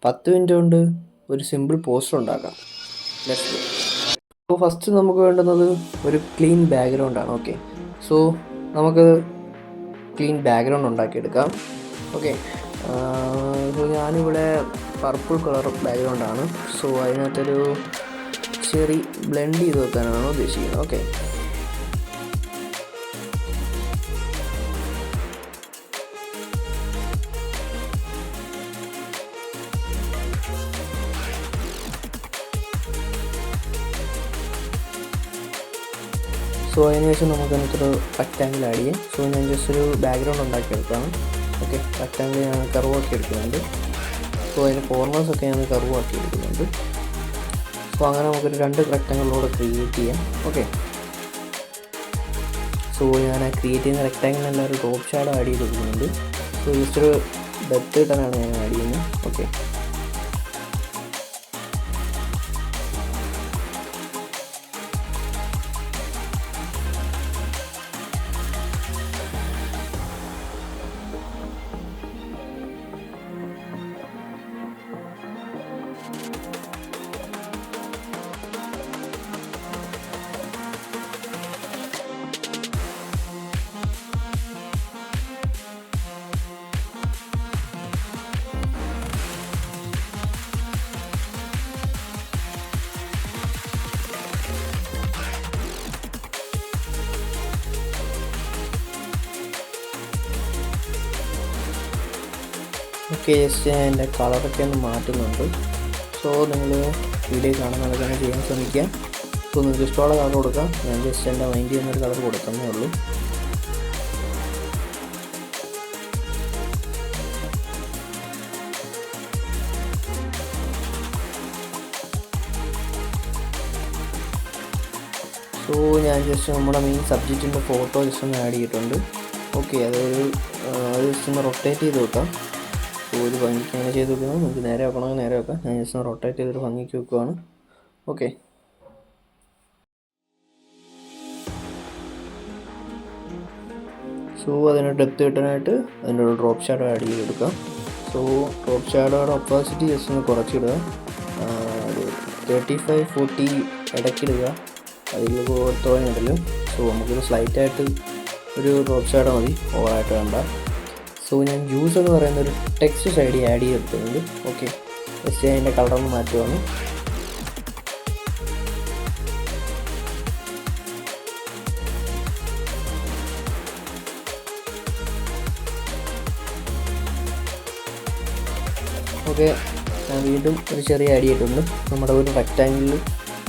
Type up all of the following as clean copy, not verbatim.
10 minute കൊണ്ട് ഒരു simple poster ഉണ്ടാക്കാം. അപ്പോൾ ഫസ്റ്റ് നമുക്ക് വേണ്ടുന്നത് ഒരു ക്ലീൻ ബാക്ക്ഗ്രൗണ്ടാണ്. ഓക്കെ, സോ നമുക്ക് ക്ലീൻ ബാക്ക്ഗ്രൗണ്ട് ഉണ്ടാക്കിയെടുക്കാം. ഓക്കെ, സോ ഞാനിവിടെ പർപ്പിൾ കളർ ബാക്ക്ഗ്രൗണ്ടാണ്. സോ അതിനകത്തൊരു ചെറി ബ്ലെൻഡ് ചെയ്ത് വെക്കാനാണ് ഉദ്ദേശിക്കുന്നത്. ഓക്കെ, സോ അതിനുശേഷം നമുക്ക് അതിനകത്തൊരു റെക്റ്റാങ്കിൾ ആഡ് ചെയ്യാം. സോ ഞാൻ ജസ്റ്റ് ഒരു ബാക്ക്ഗ്രൗണ്ട് ഉണ്ടാക്കിയെടുക്കാം. ഓക്കെ, റെക്റ്റാങ്കിൾ ഞാൻ കർവാക്കി എടുക്കുന്നുണ്ട്. സോ അതിൻ്റെ കോർണേഴ്സൊക്കെ ഞാൻ കർവാക്കി എടുക്കുന്നുണ്ട്. സോ അങ്ങനെ നമുക്കൊരു 2 റെക്റ്റാങ്കിളിലൂടെ ക്രിയേറ്റ് ചെയ്യാം. ഓക്കെ, സോ ഞാൻ ക്രിയേറ്റ് ചെയ്യുന്ന റെക്റ്റാങ്കിളിനെല്ലാം ഒരു ടോപ്പ് ഷാഡോ ആഡ് ചെയ്ത് കൊടുക്കുന്നുണ്ട്. സോ ജസ്റ്റ് ഒരു ഡെപ്ത് കിട്ടാനാണ് ഞാൻ ആഡ് ചെയ്യുന്നത്. ഓക്കെ, ജസ്റ്റ് ഞാൻ എൻ്റെ കളറൊക്കെ ഒന്ന് മാറ്റുന്നുണ്ട്. സോ നിങ്ങൾ വീഡിയോ കാണുന്നത് തന്നെ ചെയ്യാൻ ശ്രമിക്കുക. സോ നിങ്ങൾക്ക് ഇഷ്ടമുള്ള കളർ കൊടുക്കാം. ഞാൻ ജസ്റ്റ് എൻ്റെ മൈൻഡ് ചെയ്യുന്നൊരു കളർ കൊടുക്കുന്നേ ഉള്ളൂ. സോ ഞാൻ ജസ്റ്റ് നമ്മുടെ മെയിൻ സബ്ജക്റ്റിൻ്റെ ഫോട്ടോ ജസ്റ്റ് ഒന്ന് ആഡ് ചെയ്തിട്ടുണ്ട്. ഓക്കെ, അതൊരു ജസ്റ്റ് ഒന്ന് റൊട്ടേറ്റ് ചെയ്ത് വെക്കാം. സോ ഒരു ഭംഗിക്ക് അങ്ങനെ ചെയ്ത് വെക്കുന്നത് നമുക്ക് നേരെ വെക്കണമെങ്കിൽ നേരെ വെക്കാം. ഞാൻ ജസ്റ്റ് ഒന്ന് റൊട്ടേറ്റ് ചെയ്തൊരു ഭംഗിക്ക് വെക്കുവാണ്. ഓക്കെ, സോ അതിന് ഡെപ്ത് കിട്ടാനായിട്ട് അതിൻ്റെ ഒരു ഡ്രോപ്പ് ഷാഡോ ആഡ് ചെയ്ത് കൊടുക്കാം. സോ ഡ്രോപ്പ് ഷാഡോയുടെ ഒപ്പോസിറ്റി ജസ്റ്റ് ഒന്ന് കുറച്ചിടുക. ഒരു 35-40 ഇടയ്ക്കിടുക. അതിൽ തോന്നിയിട്ടില്ല. സോ നമുക്കൊരു സ്ലൈറ്റായിട്ട് ഒരു ഡ്രോപ്പ് ഷാഡോ മതി, ഓവറായിട്ട് വേണ്ട. സോ ഞാൻ ജ്യൂസ് എന്ന് പറയുന്ന ഒരു ടെക്സ്റ്റ് സൈഡ് ആഡ് ചെയ്തിട്ടുണ്ട്. ഓക്കെ, ജസ്റ്റ് അതിൻ്റെ കളറൊന്ന് മാറ്റുവാണ്. ഓക്കെ, ഞാൻ വീണ്ടും ഒരു ചെറിയ ആഡ് ചെയ്തിട്ടുണ്ട്. നമ്മുടെ ഒരു റെക്റ്റാങ്കിളിൽ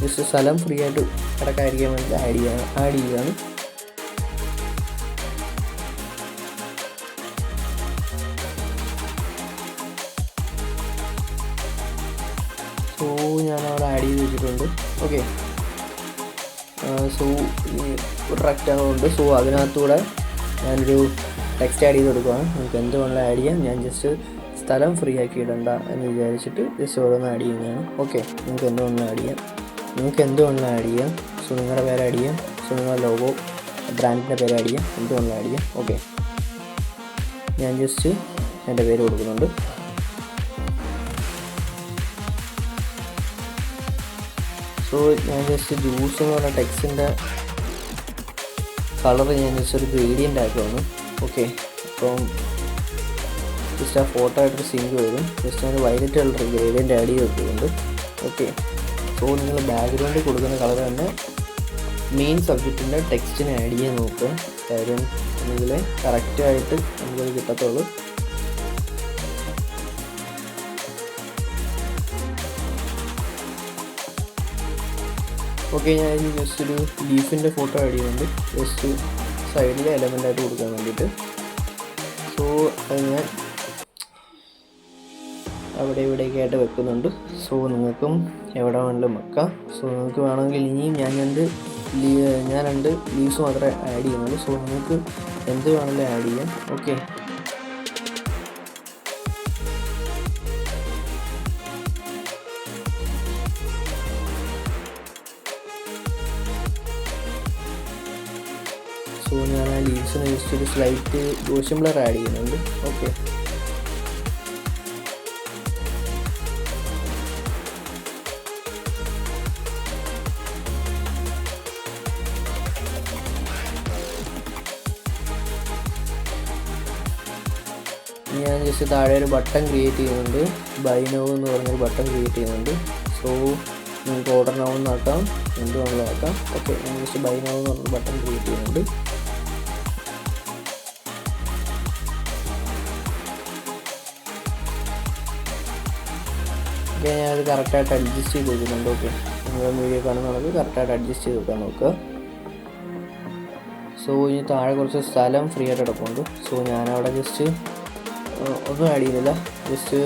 ജസ്റ്റ് സ്ഥലം ഫ്രീ ആയിട്ട് കിടക്കാതിരിക്കാൻ വേണ്ടി ആഡ് ചെയ്യുകയാണ്. സോ ഞാനവിടെ ആഡ് ചെയ്ത് വെച്ചിട്ടുണ്ട്. ഓക്കെ, സോ ഒരു റെക്റ്റാങ്കിൾ ഉണ്ട്. സോ അതിനകത്തൂടെ ഞാനൊരു ടെക്സ്റ്റ് ആഡ് ചെയ്ത് കൊടുക്കുകയാണ്. നമുക്ക് എന്ത് വേണമെങ്കിലും ആഡ് ചെയ്യാം. ഞാൻ ജസ്റ്റ് സ്ഥലം ഫ്രീ ആക്കി ഇടണ്ട എന്ന് വിചാരിച്ചിട്ട് ജസ്റ്റ് ഓരോന്ന് ആഡ് ചെയ്യുന്നതാണ്. ഓക്കെ, നിങ്ങൾക്ക് എന്ത് വേണമെങ്കിലും ആഡ് ചെയ്യാം. സോ നിങ്ങളുടെ പേര് ആഡ് ചെയ്യാം. സോ നിങ്ങളുടെ ലോഗോ ബ്രാൻഡിൻ്റെ പേര് ആഡ് ചെയ്യാം. എന്ത് വേണമെങ്കിലും ആഡ് ചെയ്യാം. ഓക്കെ, ഞാൻ ജസ്റ്റ് എൻ്റെ പേര് കൊടുക്കുന്നുണ്ട്. സോ ഞാൻ ജസ്റ്റ് ജ്യൂസ് എന്ന് പറഞ്ഞ ടെക്സ്റ്റിൻ്റെ കളർ ഞാൻ ജസ്റ്റ് ഒരു ഗ്രേഡിയൻ്റ് ആക്കുവാണ്. ഓക്കെ, അപ്പം ജസ്റ്റ് ആ ഫോട്ടോ ആയിട്ടൊരു സിങ്ക് വരും. ജസ്റ്റ് ഞാൻ വയലറ്റ് കളർ ഗ്രേഡിയൻ്റ് ആഡ് ചെയ്ത് വെക്കുന്നുണ്ട്. ഓക്കെ, സോ നിങ്ങൾ ബാക്ക്ഗ്രൗണ്ടിൽ കൊടുക്കുന്ന കളർ തന്നെ മെയിൻ സബ്ജക്റ്റിൻ്റെ ടെക്സ്റ്റിനെ ആഡ് ചെയ്യാൻ നോക്കുക. കാര്യം എന്നെങ്കിൽ കറക്റ്റായിട്ട് നമുക്കത് കിട്ടത്തുള്ളൂ. ഓക്കെ, ഞാൻ ജസ്റ്റ് ഒരു ലീഫിൻ്റെ ഫോട്ടോ ആഡ് ചെയ്യുന്നുണ്ട്. ജസ്റ്റ് സൈഡിലെ എലമെൻ്റായിട്ട് കൊടുക്കാൻ വേണ്ടിയിട്ട്. സോ അത് ഞാൻ അവിടെ ഇവിടെയൊക്കെ ആയിട്ട് വെക്കുന്നുണ്ട്. സോ നിങ്ങൾക്കും എവിടെ വേണമെങ്കിലും വെക്കാം. സോ നിങ്ങൾക്ക് വേണമെങ്കിൽ ഇനിയും ഞാൻ 2 ലീവ്സ് മാത്രമേ ആഡ് ചെയ്യുന്നുള്ളൂ. സോ നിങ്ങൾക്ക് എന്ത് വേണമെങ്കിലും ആഡ് ചെയ്യാം. ഓക്കെ, സോ ഞാൻ ആ ലീവ്സിന് ജസ്റ്റ് ഒരു സ്ലൈറ്റ് ഗോഷൻ ബ്ലർ ആഡ് ചെയ്യുന്നുണ്ട്. ഓക്കെ, ഞാൻ ജസ്റ്റ് താഴെ ഒരു ബട്ടൺ ക്രിയേറ്റ് ചെയ്യുന്നുണ്ട്, ബൈ നൗ എന്ന് പറഞ്ഞൊരു ബട്ടൺ ക്രിയേറ്റ് ചെയ്യുന്നുണ്ട്. സോ നിങ്ങൾക്ക് ഓർഡർ നൗ എന്നാക്കാം, എന്ത് വേണമെങ്കിലും ആക്കാം. ഓക്കെ, ഞാൻ ജസ്റ്റ് ബൈ നൗ എന്ന് പറഞ്ഞൊരു ബട്ടൺ ക്രിയേറ്റ് ചെയ്യുന്നുണ്ട്. ഓക്കെ, ഞാനത് കറക്റ്റായിട്ട് അഡ്ജസ്റ്റ് ചെയ്ത് വെക്കുന്നുണ്ട്. ഓക്കെ, നിങ്ങൾ വീഡിയോ കാണുന്നവർക്ക് കറക്റ്റായിട്ട് അഡ്ജസ്റ്റ് ചെയ്ത് വെക്കാൻ നോക്കുക. സോ ഇനി താഴെ കുറച്ച് സ്ഥലം ഫ്രീ ആയിട്ട് കിടപ്പുണ്ട്. സോ ഞാനവിടെ ജസ്റ്റ് ഒന്നും ആഡ് ചെയ്യുന്നില്ല, ജസ്റ്റ്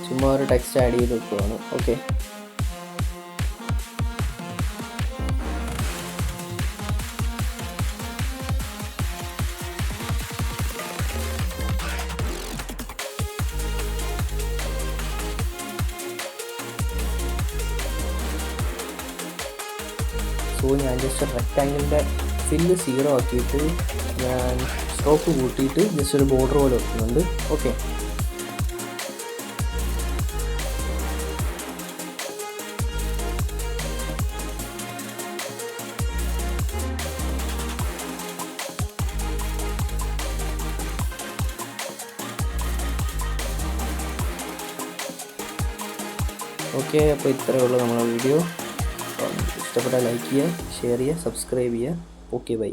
ചുമ്മാ ഒരു ടെക്സ്റ്റ് ആഡ് ചെയ്ത് വെക്കുകയാണ്. ഓക്കെ, സോ ഞാൻ ജസ്റ്റ് റെക്റ്റാങ്കിളിൻ്റെ ഫില്ല് 0 ആക്കിയിട്ട് ഞാൻ സ്ട്രോക്ക് കൂട്ടിയിട്ട് ജസ്റ്റ് ഒരു ബോർഡർ പോലെ വെക്കുന്നുണ്ട്. ഓക്കെ, ഓക്കെ, അപ്പോൾ ഇത്രയേ ഉള്ളൂ നമ്മളെ വീഡിയോ. ഇഷ്ടപ്പെട്ടാൽ ലൈക്ക് ചെയ്യുക, ഷെയർ ചെയ്യുക, സബ്സ്ക്രൈബ് ചെയ്യുക. Okay, by.